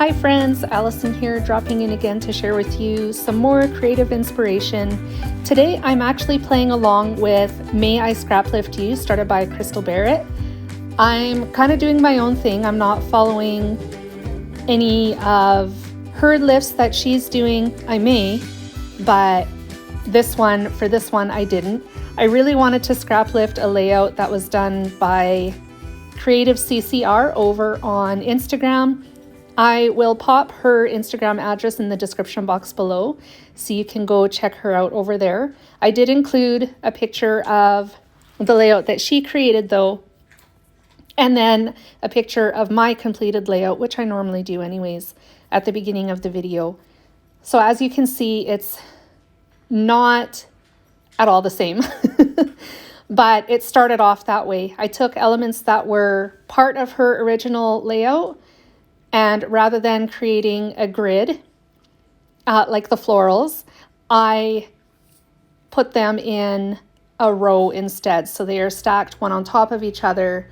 Hi friends, Allison here, dropping in again to share with you some more creative inspiration. Today I'm actually playing along with May I Scraplift You, started by Crystal Barrett. I'm kind of doing my own thing. I'm not following any of her lifts that she's doing. I may, but for this one I didn't. I really wanted to scrap lift a layout that was done by Creative CCR over on Instagram. I will pop her Instagram address in the description box below so you can go check her out over there. I did include a picture of the layout that she created though, and then a picture of my completed layout, which I normally do anyways at the beginning of the video. So as you can see, it's not at all the same, but it started off that way. I took elements that were part of her original layout, and rather than creating a grid like the florals, I put them in a row instead. So they are stacked one on top of each other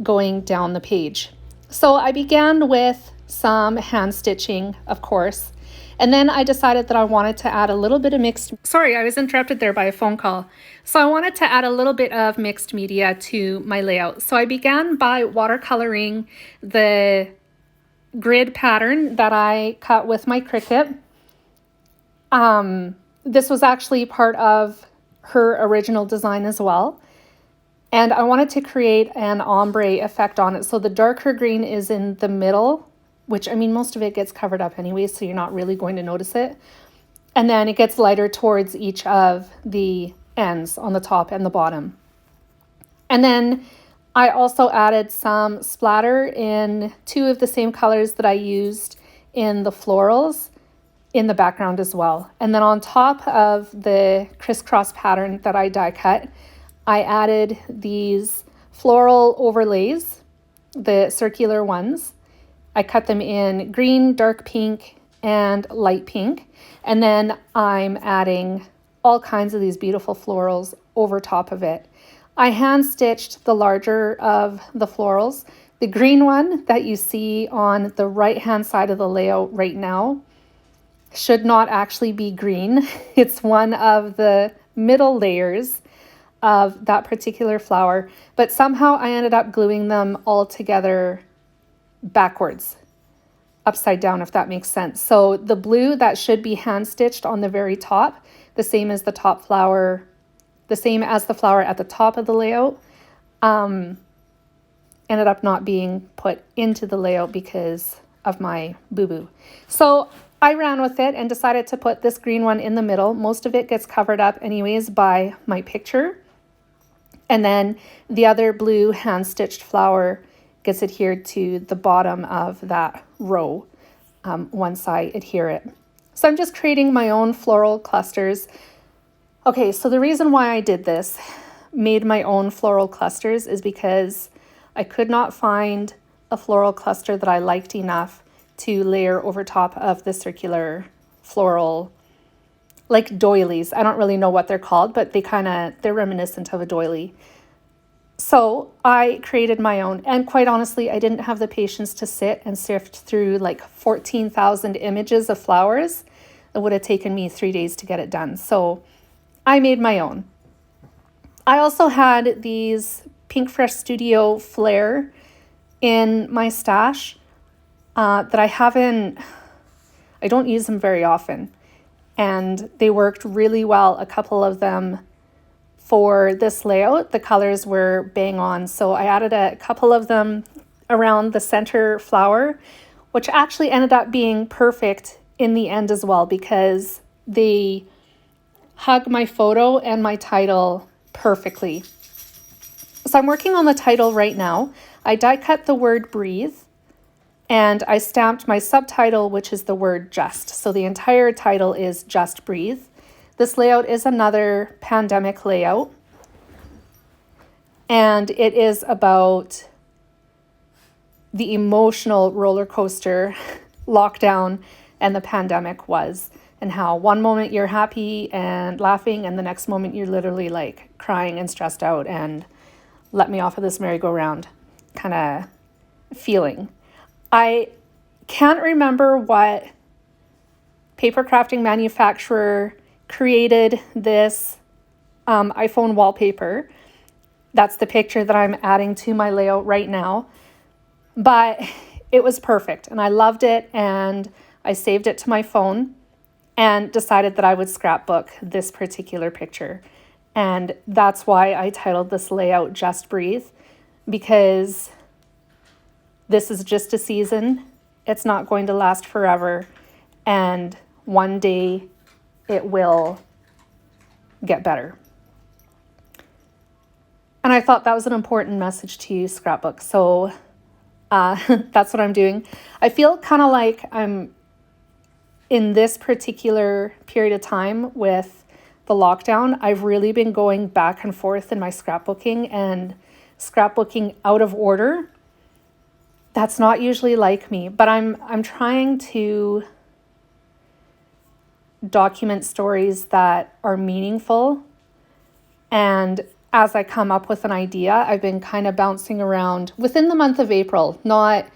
going down the page. So I began with some hand stitching, of course, and then I decided that I wanted to add a little bit of mixed... Sorry, I was interrupted there by a phone call. So I wanted to add a little bit of mixed media to my layout. So I began by watercoloring the grid pattern that I cut with my Cricut. This was actually part of her original design as well. And I wanted to create an ombre effect on it. So the darker green is in the middle, which I mean, most of it gets covered up anyway, so you're not really going to notice it. And then it gets lighter towards each of the ends on the top and the bottom. And then I also added some splatter in two of the same colors that I used in the florals in the background as well. And then on top of the crisscross pattern that I die cut, I added these floral overlays, the circular ones. I cut them in green, dark pink, and light pink. And then I'm adding all kinds of these beautiful florals over top of it. I hand stitched the larger of the florals. The green one that you see on the right hand side of the layout right now should not actually be green. It's one of the middle layers of that particular flower, but somehow I ended up gluing them all together backwards, upside down, if that makes sense. So the blue that should be hand stitched on the very top, the same as the top flower, the same as the flower at the top of the layout, ended up not being put into the layout because of my boo-boo. So I ran with it and decided to put this green one in the middle. Most of it gets covered up anyways by my picture. And then the other blue hand-stitched flower gets adhered to the bottom of that row once I adhere it. So I'm just creating my own floral clusters. Okay, so the reason why I did this, made my own floral clusters, is because I could not find a floral cluster that I liked enough to layer over top of the circular floral, like doilies. I don't really know what they're called, but they're reminiscent of a doily. So I created my own, and quite honestly, I didn't have the patience to sit and sift through like 14,000 images of flowers. It would have taken me 3 days to get it done. So I made my own. I also had these Pink Fresh Studio Flare in my stash that I don't use them very often. And they worked really well, a couple of them for this layout. The colors were bang on. So I added a couple of them around the center flower, which actually ended up being perfect in the end as well, because they hug my photo and my title perfectly. So I'm working on the title right now. I die cut the word breathe, and I stamped my subtitle, which is the word just. So the entire title is Just Breathe. This layout is another pandemic layout, and it is about the emotional roller coaster lockdown and the pandemic was, and how one moment you're happy and laughing, and the next moment you're literally like crying and stressed out and let me off of this merry-go-round kind of feeling. I can't remember what paper crafting manufacturer created this iPhone wallpaper. That's the picture that I'm adding to my layout right now. But it was perfect and I loved it, and I saved it to my phone and decided that I would scrapbook this particular picture. And that's why I titled this layout Just Breathe, because this is just a season. It's not going to last forever. And one day it will get better. And I thought that was an important message to scrapbook. So that's what I'm doing. I feel kind of like I'm in this particular period of time with the lockdown. I've really been going back and forth in my scrapbooking and scrapbooking out of order. That's not usually like me, but I'm trying to document stories that are meaningful. And as I come up with an idea, I've been kind of bouncing around within the month of April, not,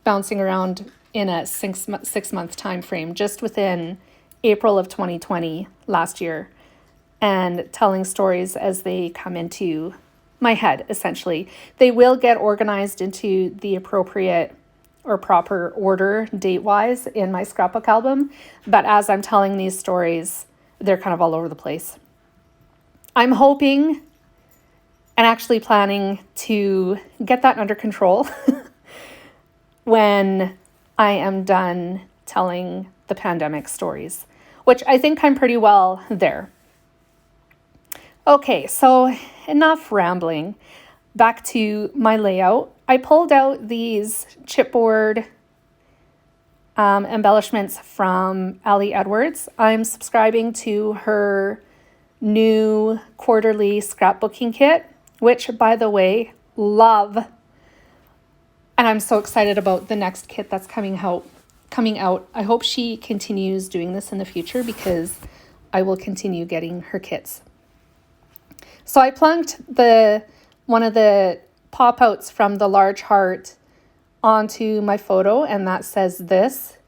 bouncing around in a six-month time frame, just within April of 2020 last year, and telling stories as they come into my head, essentially. They will get organized into the appropriate or proper order date-wise in my scrapbook album, but as I'm telling these stories, they're kind of all over the place. I'm hoping and actually planning to get that under control when I am done telling the pandemic stories, which I think I'm pretty well there. Okay, so enough rambling. Back to my layout. I pulled out these chipboard embellishments from Ali Edwards. I'm subscribing to her new quarterly scrapbooking kit, which, by the way, love. And I'm so excited about the next kit that's coming out. I hope she continues doing this in the future, because I will continue getting her kits. So I plunked one of the pop-outs from the large heart onto my photo, and that says this.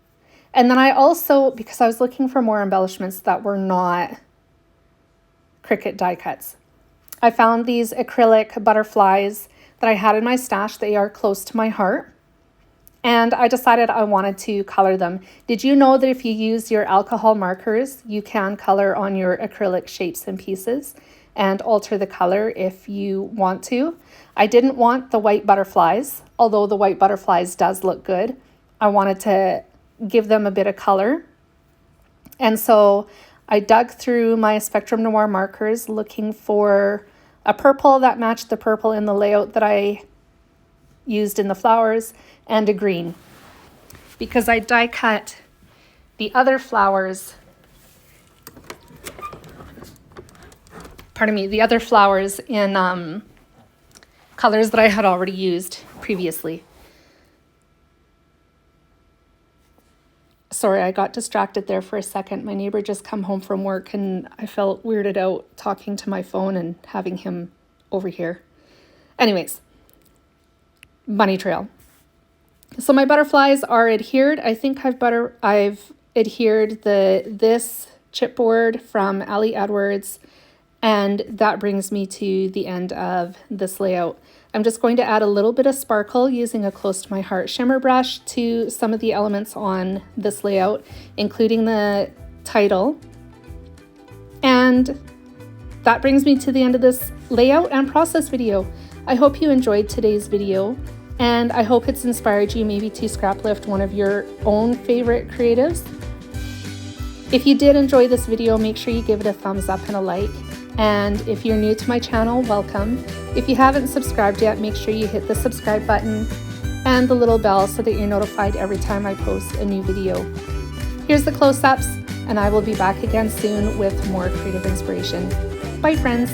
And then I also, because I was looking for more embellishments that were not Cricut die cuts, I found these acrylic butterflies that I had in my stash. They are close to my heart, and I decided I wanted to color them. Did you know that if you use your alcohol markers, you can color on your acrylic shapes and pieces and alter the color if you want to? I didn't want the white butterflies, although the white butterflies does look good. I wanted to give them a bit of color. And so I dug through my Spectrum Noir markers looking for a purple that matched the purple in the layout that I used in the flowers, and a green, because I die cut the other flowers, in colors that I had already used previously. Sorry, I got distracted there for a second. My neighbor just come home from work and I felt weirded out talking to my phone and having him over here. Anyways, bunny trail. So my butterflies are adhered. I think I've adhered this chipboard from Ali Edwards, and that brings me to the end of this layout. I'm just going to add a little bit of sparkle using a close to my heart shimmer brush to some of the elements on this layout, including the title. And that brings me to the end of this layout and process video. I hope you enjoyed today's video, and I hope it's inspired you maybe to scraplift one of your own favorite creatives. If you did enjoy this video, make sure you give it a thumbs up and a like. And if you're new to my channel, welcome. If you haven't subscribed yet, make sure you hit the subscribe button and the little bell so that you're notified every time I post a new video. Here's the close-ups, and I will be back again soon with more creative inspiration. Bye, friends.